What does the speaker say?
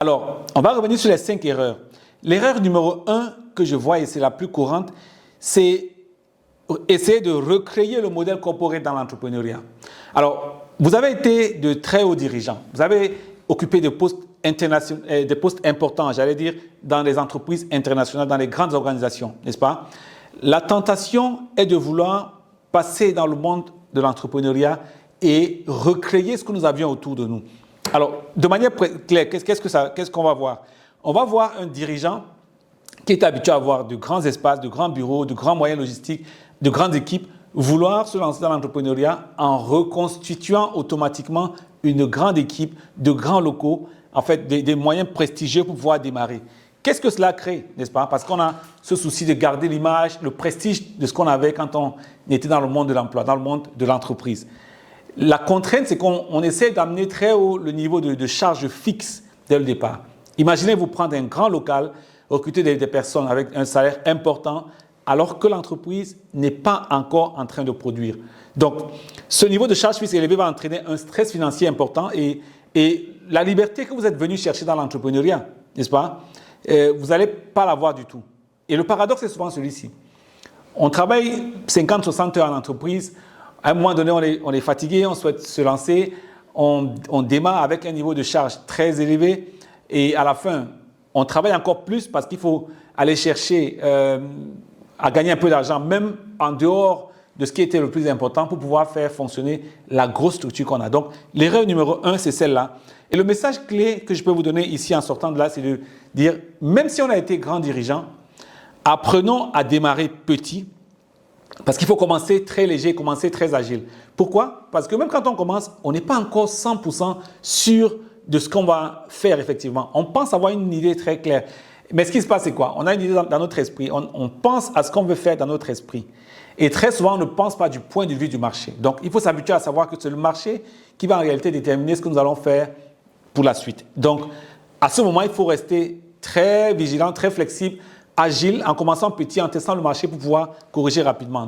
Alors, on va revenir sur les 5 erreurs. L'erreur numéro 1 que je vois, et c'est la plus courante, c'est essayer de recréer le modèle corporate dans l'entrepreneuriat. Alors, vous avez été de très hauts dirigeants. Vous avez occupé des postes importants, j'allais dire, dans les entreprises internationales, dans les grandes organisations, n'est-ce pas? La tentation est de vouloir passer dans le monde de l'entrepreneuriat et recréer ce que nous avions autour de nous. Alors, de manière claire, qu'est-ce qu'on va voir? On va voir un dirigeant qui est habitué à avoir de grands espaces, de grands bureaux, de grands moyens logistiques, de grandes équipes, vouloir se lancer dans l'entrepreneuriat en reconstituant automatiquement une grande équipe, de grands locaux, en fait, des moyens prestigieux pour pouvoir démarrer. Qu'est-ce que cela crée, n'est-ce pas? Parce qu'on a ce souci de garder l'image, le prestige de ce qu'on avait quand on était dans le monde de l'emploi, dans le monde de l'entreprise. La contrainte, c'est qu'on essaie d'amener très haut le niveau de charge fixe dès le départ. Imaginez vous prendre un grand local, recruter des personnes avec un salaire important, alors que l'entreprise n'est pas encore en train de produire. Donc, ce niveau de charge fixe élevé va entraîner un stress financier important et la liberté que vous êtes venu chercher dans l'entrepreneuriat, n'est-ce pas? Vous n'allez pas l'avoir du tout. Et le paradoxe est souvent celui-ci. On travaille 50-60 heures en entreprise. À un moment donné, on est fatigué, on souhaite se lancer. On démarre avec un niveau de charge très élevé. Et à la fin, on travaille encore plus parce qu'il faut aller chercher à gagner un peu d'argent, même en dehors de ce qui était le plus important pour pouvoir faire fonctionner la grosse structure qu'on a. Donc, l'erreur numéro 1, c'est celle-là. Et le message clé que je peux vous donner ici en sortant de là, c'est de dire, même si on a été grand dirigeant, apprenons à démarrer petit, parce qu'il faut commencer très léger, commencer très agile. Pourquoi? Parce que même quand on commence, on n'est pas encore 100% sûr de ce qu'on va faire effectivement. On pense avoir une idée très claire. Mais ce qui se passe, c'est quoi? On a une idée dans notre esprit. On pense à ce qu'on veut faire dans notre esprit. Et très souvent, on ne pense pas du point de vue du marché. Donc, il faut s'habituer à savoir que c'est le marché qui va en réalité déterminer ce que nous allons faire pour la suite. Donc, à ce moment, il faut rester très vigilant, très flexible, agile, en commençant petit, en testant le marché pour pouvoir corriger rapidement.